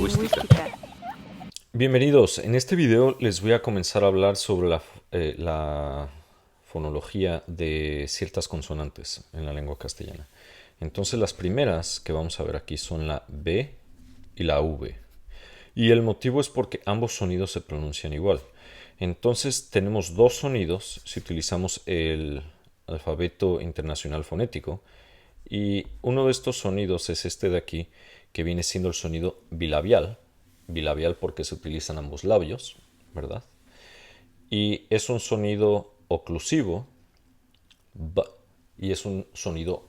Lingüística. Bienvenidos. En este video les voy a comenzar a hablar sobre la fonología de ciertas consonantes en la lengua castellana. Entonces las primeras que vamos a ver aquí son la B y la V. Y el motivo es porque ambos sonidos se pronuncian igual. Entonces tenemos dos sonidos si utilizamos el alfabeto internacional fonético. Y uno de estos sonidos es este de aquí, que viene siendo el sonido bilabial. Bilabial porque se utilizan ambos labios, ¿verdad? Y es un sonido oclusivo b, y es un sonido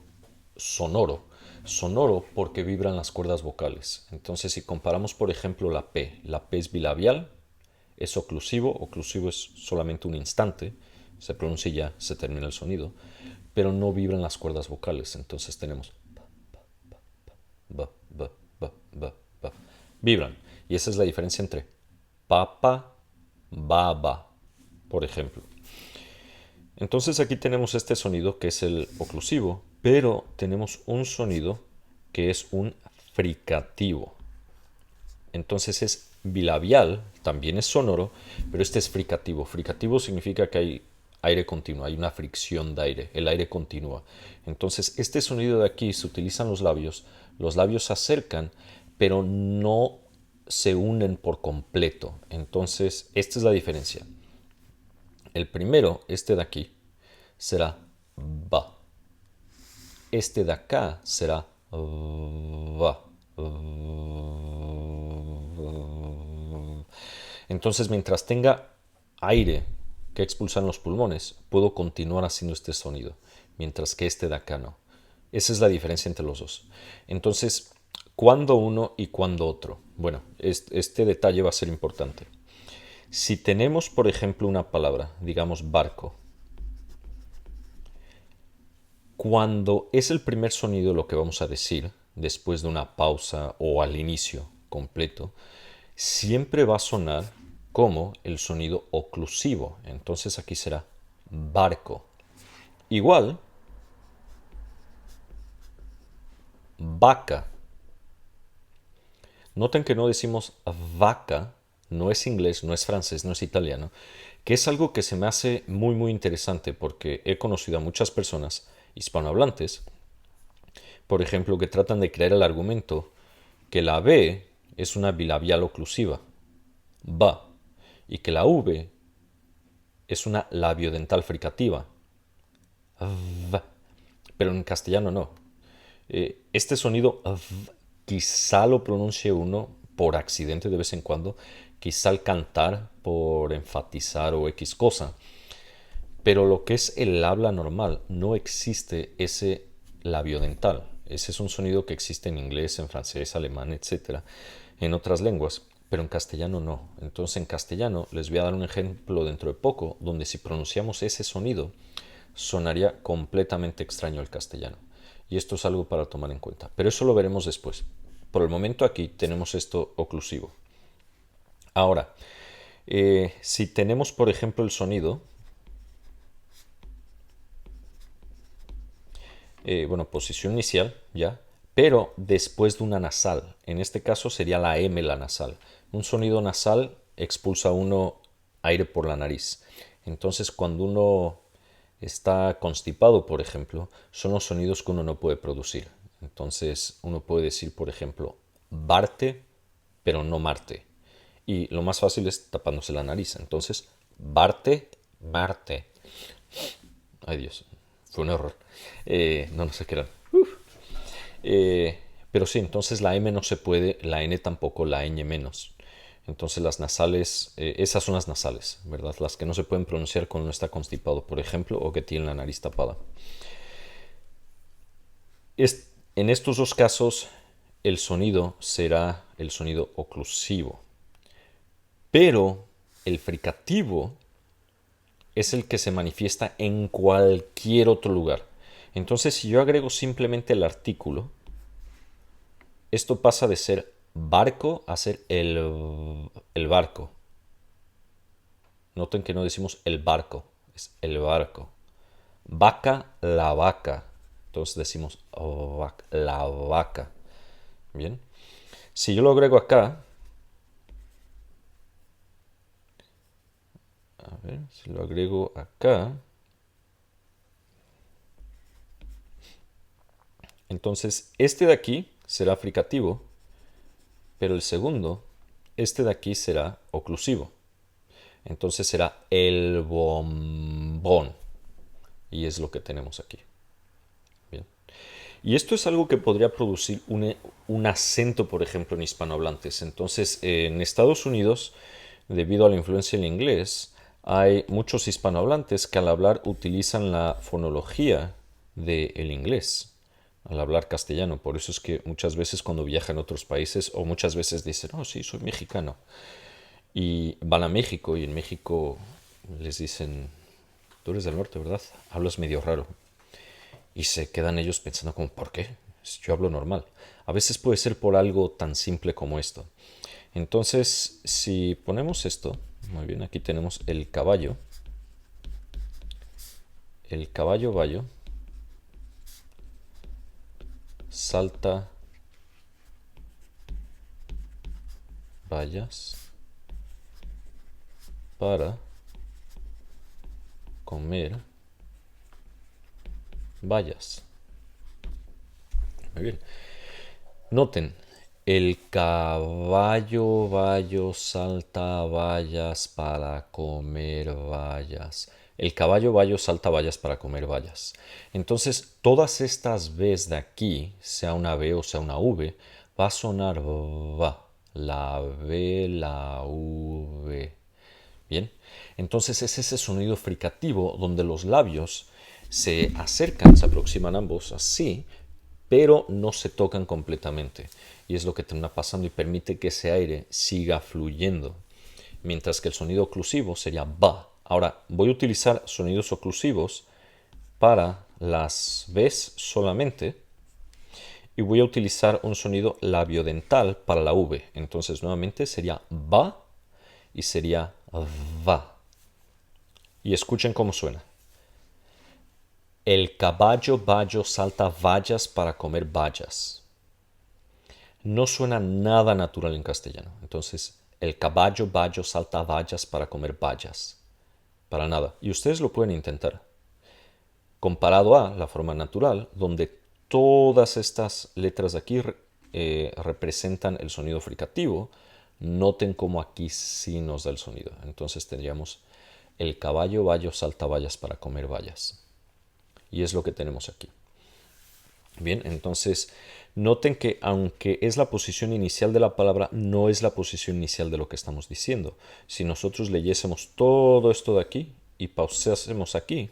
sonoro. Sonoro porque vibran las cuerdas vocales. Entonces, si comparamos, por ejemplo, la P es bilabial, es oclusivo. Oclusivo es solamente un instante, se pronuncia y ya se termina el sonido, pero no vibran las cuerdas vocales. Entonces tenemos b, b, b, b, b. Vibran. Y esa es la diferencia entre papa, baba, por ejemplo. Entonces aquí tenemos este sonido que es el oclusivo, pero tenemos un sonido que es un fricativo. Entonces es bilabial, también es sonoro, pero este es fricativo. Fricativo significa que hay aire continuo, hay una fricción de aire, el aire continúa. Entonces este sonido de aquí se utilizan los labios se acercan, pero no se unen por completo. Entonces esta es la diferencia. El primero, este de aquí, será ba. Este de acá será va. Entonces, mientras tenga aire que expulsar en los pulmones, puedo continuar haciendo este sonido, mientras que este de acá no. Esa es la diferencia entre los dos. Entonces, ¿cuándo uno y cuándo otro? Bueno, este detalle va a ser importante. Si tenemos, por ejemplo, una palabra, digamos barco, cuando es el primer sonido lo que vamos a decir, después de una pausa o al inicio completo, siempre va a sonar como el sonido oclusivo. Entonces aquí será barco. Igual, vaca. Noten que no decimos vaca, no es inglés, no es francés, no es italiano, que es algo que se me hace muy interesante porque he conocido a muchas personas hispanohablantes, por ejemplo, que tratan de crear el argumento que la B es una bilabial oclusiva, ba, y que la V es una labiodental fricativa, v, pero en castellano no. Este sonido quizá lo pronuncie uno por accidente de vez en cuando, quizá al cantar por enfatizar o X cosa, pero lo que es el habla normal no existe ese labiodental. Ese es un sonido que existe en inglés, en francés, alemán, etcétera, en otras lenguas, pero en castellano no. Entonces en castellano les voy a dar un ejemplo dentro de poco donde si pronunciamos ese sonido sonaría completamente extraño al castellano. Y esto es algo para tomar en cuenta. Pero eso lo veremos después. Por el momento aquí tenemos esto oclusivo. Ahora, si tenemos por ejemplo el sonido, bueno, posición inicial ya, pero después de una nasal. En este caso sería la M la nasal. Un sonido nasal expulsa uno aire por la nariz. Entonces cuando uno está constipado, por ejemplo, son los sonidos que uno no puede producir. Entonces uno puede decir, por ejemplo, Barte, pero no Marte. Y lo más fácil es tapándose la nariz. Entonces, Barte, Marte. Ay Dios, fue un error. No sé qué era. Pero sí, entonces la M no se puede, la N tampoco, la ñ menos. Entonces las nasales, esas son las nasales, ¿verdad? Las que no se pueden pronunciar cuando uno está constipado, por ejemplo, o que tiene la nariz tapada. En estos dos casos, el sonido será el sonido oclusivo. Pero el fricativo es el que se manifiesta en cualquier otro lugar. Entonces, si yo agrego simplemente el artículo, esto pasa de ser barco a ser el barco. Noten que no decimos el barco, es el barco. Vaca, la vaca. Entonces decimos la vaca. Bien. Si yo lo agrego acá, a ver, si lo agrego acá, entonces este de aquí será fricativo, pero el segundo, este de aquí será oclusivo. Entonces será el bombón. Y es lo que tenemos aquí. Bien. Y esto es algo que podría producir un acento, por ejemplo, en hispanohablantes. Entonces, en Estados Unidos, debido a la influencia del inglés, hay muchos hispanohablantes que al hablar utilizan la fonología del inglés, al hablar castellano. Por eso es que muchas veces cuando viajan a otros países, o muchas veces dicen, oh, sí, soy mexicano. Y van a México y en México les dicen, tú eres del norte, ¿verdad? Hablas medio raro. Y se quedan ellos pensando como, ¿por qué? Yo hablo normal. A veces puede ser por algo tan simple como esto. Entonces, si ponemos esto, muy bien, aquí tenemos el caballo bayo, salta vallas para comer bayas. Muy bien. Noten, el caballo bayo salta bayas para comer bayas. El caballo bayo salta bayas para comer bayas. Entonces, todas estas Bs de aquí, sea una B o sea una V, va a sonar va. La B, la V. Bien, entonces es ese sonido fricativo donde los labios se acercan, se aproximan ambos así, pero no se tocan completamente. Y es lo que termina pasando y permite que ese aire siga fluyendo. Mientras que el sonido oclusivo sería ba. Ahora, voy a utilizar sonidos oclusivos para las Bs solamente. Y voy a utilizar un sonido labiodental para la V. Entonces, nuevamente sería ba y sería va. Y escuchen cómo suena. El caballo bayo salta vallas para comer bayas. No suena nada natural en castellano. Entonces, el caballo bayo salta vallas para comer bayas. Para nada. Y ustedes lo pueden intentar. Comparado a la forma natural, donde todas estas letras de aquí representan el sonido fricativo, noten cómo aquí sí nos da el sonido. Entonces tendríamos el caballo bayo salta vallas para comer bayas. Y es lo que tenemos aquí. Bien, entonces noten que aunque es la posición inicial de la palabra, no es la posición inicial de lo que estamos diciendo. Si nosotros leyésemos todo esto de aquí y pausásemos aquí,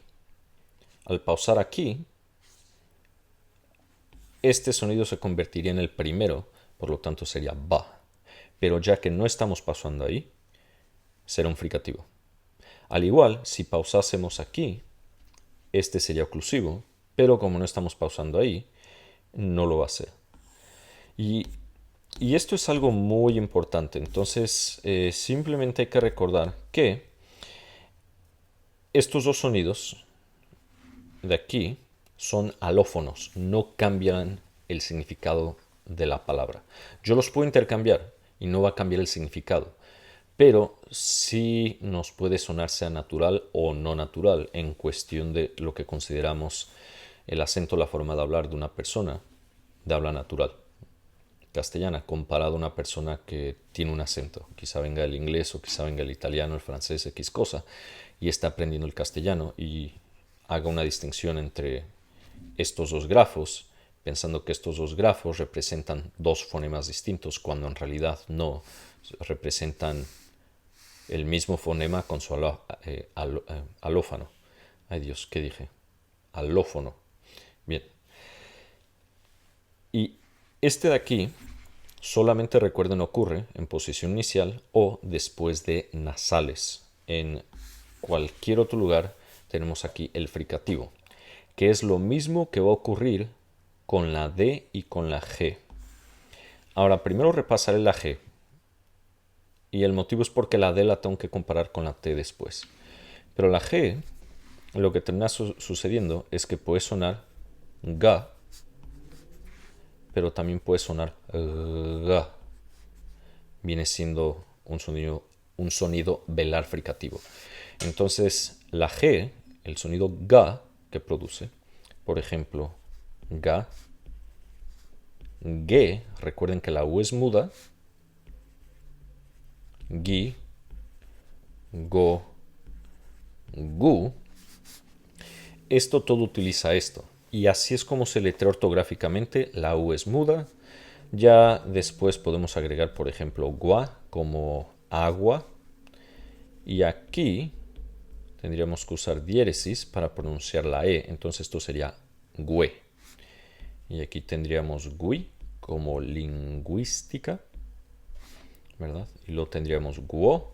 al pausar aquí, este sonido se convertiría en el primero, por lo tanto sería ba. Pero ya que no estamos pausando ahí, será un fricativo. Al igual, si pausásemos aquí, este sería oclusivo, pero como no estamos pausando ahí, no lo va a hacer. Y esto es algo muy importante. Entonces, simplemente hay que recordar que estos dos sonidos de aquí son alófonos, no cambian el significado de la palabra. Yo los puedo intercambiar y no va a cambiar el significado, pero sí nos puede sonar sea natural o no natural en cuestión de lo que consideramos el acento, la forma de hablar de una persona de habla natural castellana comparado a una persona que tiene un acento. Quizá venga el inglés o quizá venga el italiano, el francés, X cosa, y está aprendiendo el castellano y haga una distinción entre estos dos grafos, pensando que estos dos grafos representan dos fonemas distintos, cuando en realidad no, representan el mismo fonema con su alófano. Ay Dios, ¿qué dije? Alófono. Bien. Y este de aquí, solamente recuerden, ocurre en posición inicial o después de nasales. En cualquier otro lugar tenemos aquí el fricativo, que es lo mismo que va a ocurrir con la D y con la G. Ahora, primero repasaré la G. Y el motivo es porque la D la tengo que comparar con la T después. Pero la G, lo que termina sucediendo es que puede sonar ga, pero también puede sonar ga. viene siendo un sonido velar fricativo. Entonces la G, el sonido ga que produce, por ejemplo, ga, ge, recuerden que la U es muda, gi, go, gu, esto todo utiliza esto. Y así es como se letrea ortográficamente, la U es muda. Ya después podemos agregar, por ejemplo, gua como agua. Y aquí tendríamos que usar diéresis para pronunciar la E. Entonces esto sería gue. Y aquí tendríamos gui como lingüística, ¿verdad? Y luego tendríamos guo.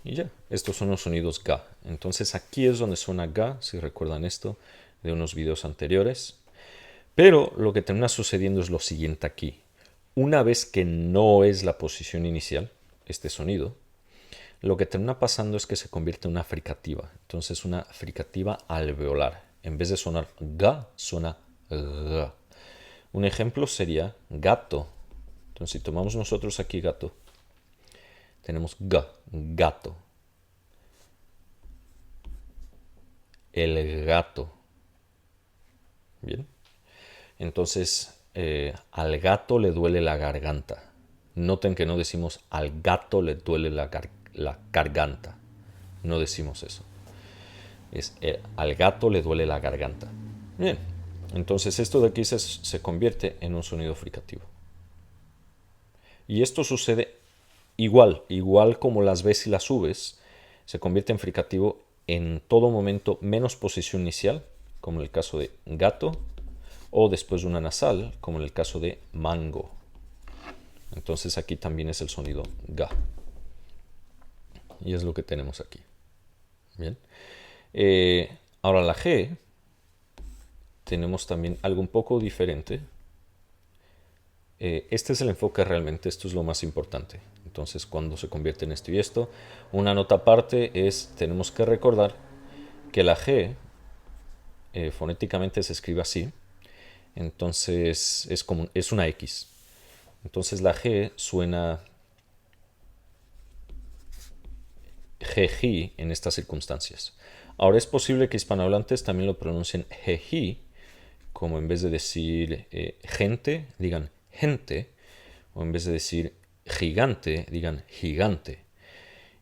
Y ya, estos son los sonidos ga. Entonces aquí es donde suena ga, si recuerdan esto de unos videos anteriores. Pero lo que termina sucediendo es lo siguiente aquí. Una vez que no es la posición inicial, este sonido, lo que termina pasando es que se convierte en una fricativa. Entonces una fricativa alveolar. En vez de sonar ga, suena ga. Un ejemplo sería gato. Entonces si tomamos nosotros aquí gato, tenemos ga, gato. El gato. Bien. Entonces, al gato le duele la garganta. Noten que no decimos al gato le duele la garganta. No decimos eso. Es al gato le duele la garganta. Bien. Entonces esto de aquí se convierte en un sonido fricativo. Y esto sucede igual como las Bs y las Vs, se convierte en fricativo en todo momento menos posición inicial, como en el caso de gato, o después de una nasal, como en el caso de mango. Entonces aquí también es el sonido ga. Y es lo que tenemos aquí. Bien. Ahora la G, tenemos también algo un poco diferente. Este es el enfoque realmente, esto es lo más importante. Entonces cuando se convierte en esto y esto, una nota aparte es, tenemos que recordar que la G fonéticamente se escribe así. Entonces es una X. Entonces la G suena GJ en estas circunstancias. Ahora es posible que hispanohablantes también lo pronuncien GJ, como en vez de decir gente, digan gente, o en vez de decir gigante, digan gigante.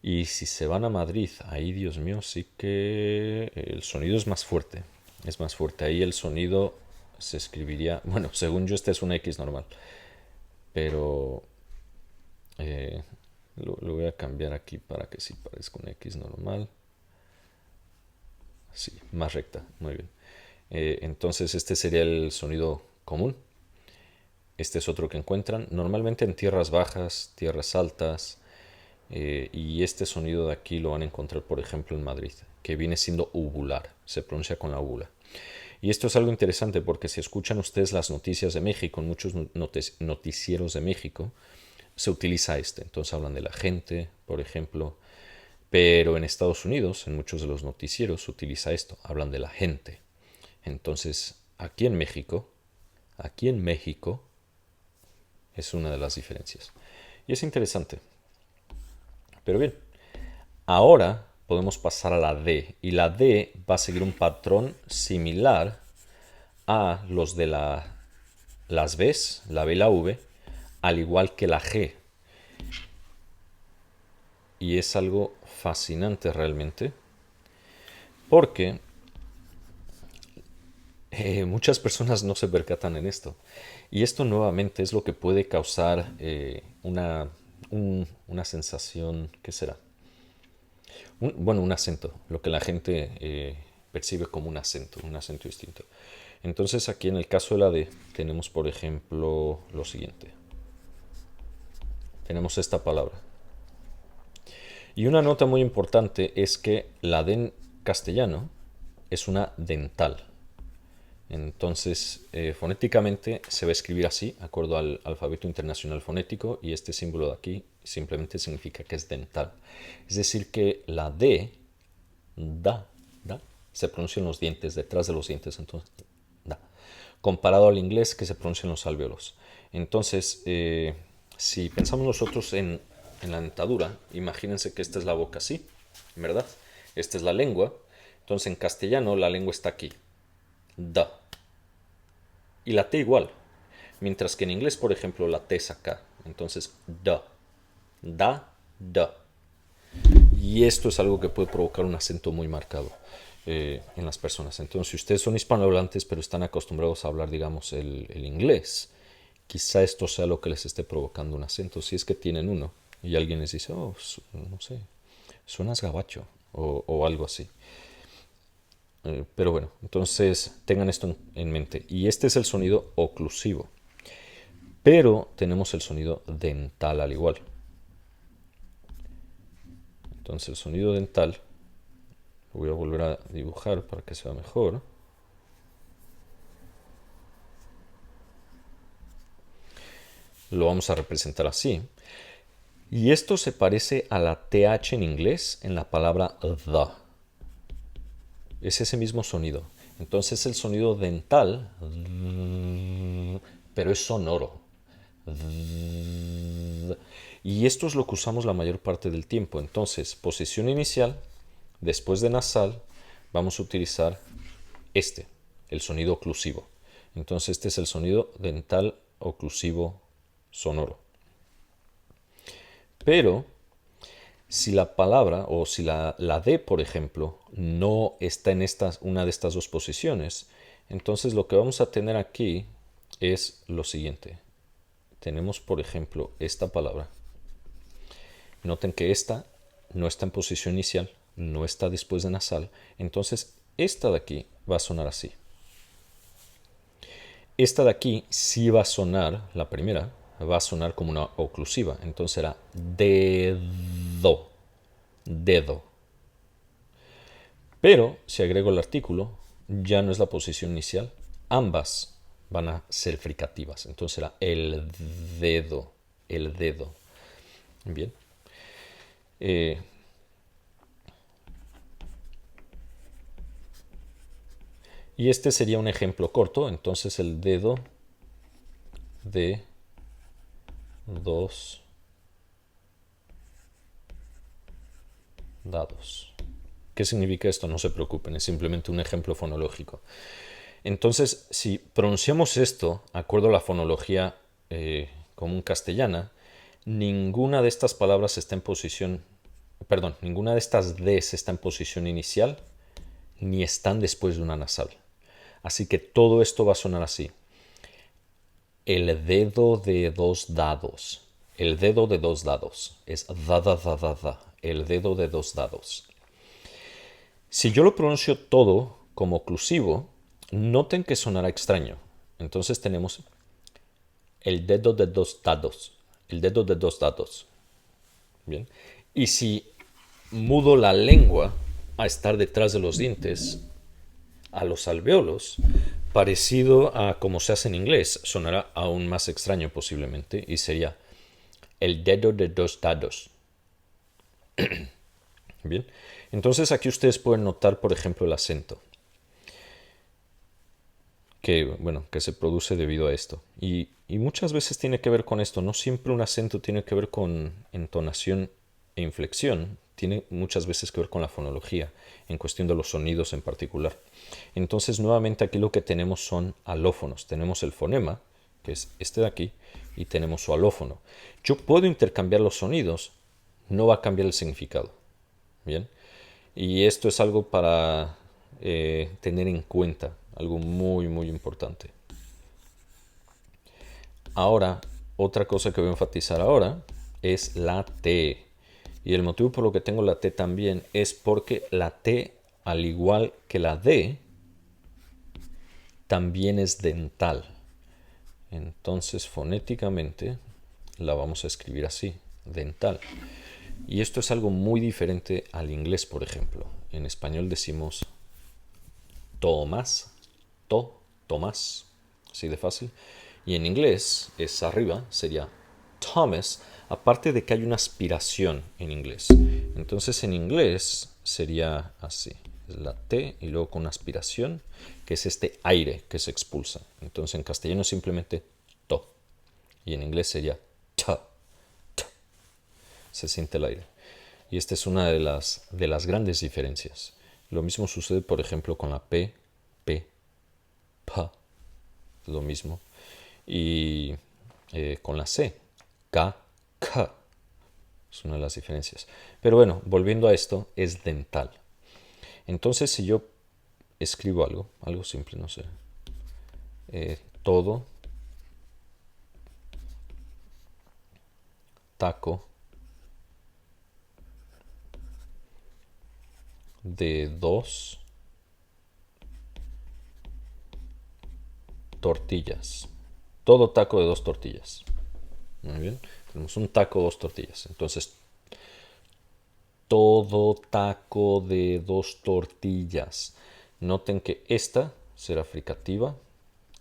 Y si se van a Madrid, ahí Dios mío, sí que el sonido es más fuerte. Es más fuerte. Ahí el sonido se escribiría, bueno, según yo este es una X normal, pero lo voy a cambiar aquí para que sí parezca una X normal. Sí, más recta, muy bien. Entonces este sería el sonido común. Este es otro que encuentran normalmente en tierras bajas, tierras altas, y este sonido de aquí lo van a encontrar, por ejemplo, en Madrid, que viene siendo uvular, se pronuncia con la úvula. Y esto es algo interesante porque si escuchan ustedes las noticias de México, en muchos noticieros de México, se utiliza este. Entonces hablan de la gente, por ejemplo, pero en Estados Unidos, en muchos de los noticieros, se utiliza esto, hablan de la gente. Entonces, aquí en México, es una de las diferencias. Y es interesante. Pero bien, ahora podemos pasar a la D. Y la D va a seguir un patrón similar a los de las Bs, la B y la V, al igual que la G. Y es algo fascinante realmente, porque muchas personas no se percatan en esto. Y esto nuevamente es lo que puede causar una sensación, ¿qué será? Un acento, lo que la gente percibe como un acento distinto. Entonces aquí en el caso de la D tenemos por ejemplo lo siguiente. Tenemos esta palabra. Y una nota muy importante es que la D en castellano es una dental. Entonces, fonéticamente se va a escribir así, de acuerdo al alfabeto internacional fonético, y este símbolo de aquí simplemente significa que es dental. Es decir, que la D, da, se pronuncia en los dientes, detrás de los dientes, entonces, da. Comparado al inglés que se pronuncia en los alvéolos. Entonces, si pensamos nosotros en la dentadura, imagínense que esta es la boca así, ¿verdad? Esta es la lengua. Entonces en castellano la lengua está aquí. Da. Y la T igual. Mientras que en inglés, por ejemplo, la T es acá. Entonces, da. Da, da. Y esto es algo que puede provocar un acento muy marcado en las personas. Entonces, si ustedes son hispanohablantes, pero están acostumbrados a hablar, digamos, el inglés, quizá esto sea lo que les esté provocando un acento. Si es que tienen uno y alguien les dice, oh, no sé, suenas gabacho o algo así. Pero bueno, entonces tengan esto en mente. Y este es el sonido oclusivo. Pero tenemos el sonido dental al igual. Entonces el sonido dental, lo voy a volver a dibujar para que sea mejor. Lo vamos a representar así. Y esto se parece a la TH en inglés en la palabra the. Es ese mismo sonido. Entonces el sonido dental, pero es sonoro. Y esto es lo que usamos la mayor parte del tiempo. Entonces, posición inicial, después de nasal, vamos a utilizar el sonido oclusivo. Entonces, este es el sonido dental oclusivo sonoro. Pero, si la palabra o si la D, por ejemplo, no está en una de estas dos posiciones, entonces lo que vamos a tener aquí es lo siguiente. Tenemos, por ejemplo, esta palabra. Noten que esta no está en posición inicial, no está después de nasal. Entonces, esta de aquí va a sonar así. Esta de aquí sí va a sonar, la primera, va a sonar como una oclusiva. Entonces será dedo, dedo. Pero si agrego el artículo, ya no es la posición inicial. Ambas van a ser fricativas. Entonces será el dedo, el dedo. Bien. Y este sería un ejemplo corto. Entonces el dedo de dos dados. ¿Qué significa esto? No se preocupen, es simplemente un ejemplo fonológico. Entonces, si pronunciamos esto, acuerdo a la fonología común castellana, ninguna de estas palabras está en posición, perdón, ninguna de estas Ds está en posición inicial, ni están después de una nasal. Así que todo esto va a sonar así. El dedo de dos dados. El dedo de dos dados. Es da, da, da, da, da. El dedo de dos dados. Si yo lo pronuncio todo como oclusivo, noten que sonará extraño. Entonces tenemos el dedo de dos dados. El dedo de dos dados. Bien. Y si mudo la lengua a estar detrás de los dientes, a los alvéolos, parecido a como se hace en inglés, sonará aún más extraño posiblemente y sería el dedo de dos dados. Bien, entonces aquí ustedes pueden notar, por ejemplo, el acento que se produce debido a esto. Y muchas veces tiene que ver con esto. No siempre un acento tiene que ver con entonación e inflexión. Tiene muchas veces que ver con la fonología, en cuestión de los sonidos en particular. Entonces, nuevamente aquí lo que tenemos son alófonos. Tenemos el fonema, que es este de aquí, y tenemos su alófono. Yo puedo intercambiar los sonidos, no va a cambiar el significado. Bien, y esto es algo para tener en cuenta, algo muy, muy importante. Ahora, otra cosa que voy a enfatizar ahora es la T. Y el motivo por lo que tengo la T también es porque la T, al igual que la D, también es dental. Entonces, fonéticamente, la vamos a escribir así, dental. Y esto es algo muy diferente al inglés, por ejemplo. En español decimos Tomás, Tomás, así de fácil. Y en inglés es arriba, sería Thomas, aparte de que hay una aspiración en inglés. Entonces en inglés sería así, es la T y luego con aspiración, que es este aire que se expulsa. Entonces en castellano simplemente to y en inglés sería ta. se siente el aire. Y esta es una de las grandes diferencias. Lo mismo sucede, por ejemplo, con la P, P, P, lo mismo. Y con la C, K, K. Es una de las diferencias. Pero bueno, volviendo a esto, es dental. Entonces, si yo escribo algo simple, no sé, todo taco de 2 tortillas. Todo taco de 2 tortillas. Muy bien. Tenemos un taco, 2 tortillas. Entonces, todo taco de 2 tortillas. Noten que esta será fricativa.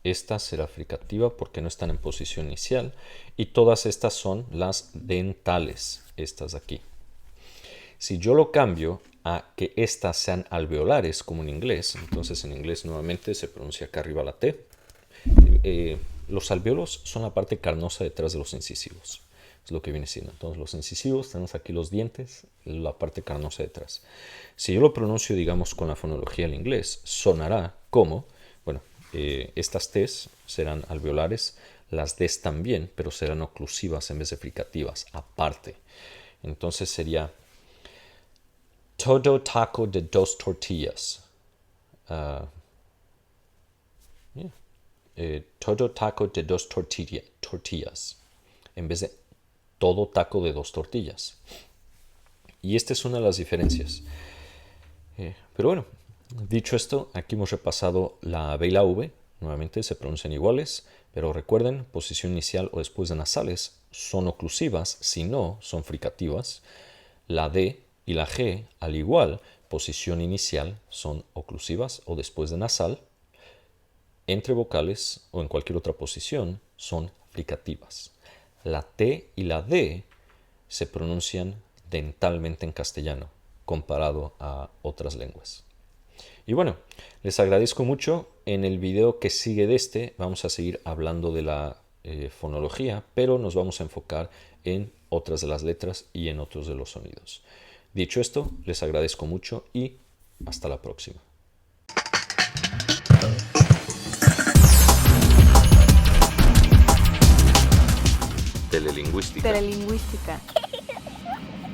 Esta será fricativa porque no están en posición inicial. Y todas estas son las dentales. Estas de aquí. Si yo lo cambio a que estas sean alveolares, como en inglés, entonces en inglés nuevamente se pronuncia acá arriba la T. Los alvéolos son la parte carnosa detrás de los incisivos. Es lo que viene siendo. Entonces los incisivos, tenemos aquí los dientes, la parte carnosa detrás. Si yo lo pronuncio, digamos, con la fonología del inglés, sonará como, bueno, estas T's serán alveolares, las D's también, pero serán oclusivas en vez de fricativas, aparte. Entonces sería todo taco de 2 tortillas. Todo taco de 2 tortillas. En vez de todo taco de 2 tortillas. Y esta es una de las diferencias. Pero bueno, dicho esto, aquí hemos repasado la B y la V. Nuevamente se pronuncian iguales, pero recuerden, posición inicial o después de nasales son oclusivas, si no, son fricativas. La D y la G, al igual, posición inicial son oclusivas o después de nasal. Entre vocales o en cualquier otra posición son fricativas. La T y la D se pronuncian dentalmente en castellano comparado a otras lenguas. Y bueno, les agradezco mucho. En el video que sigue de este vamos a seguir hablando de la fonología, pero nos vamos a enfocar en otras de las letras y en otros de los sonidos. Dicho esto, les agradezco mucho y hasta la próxima. Telelingüística. Telelingüística.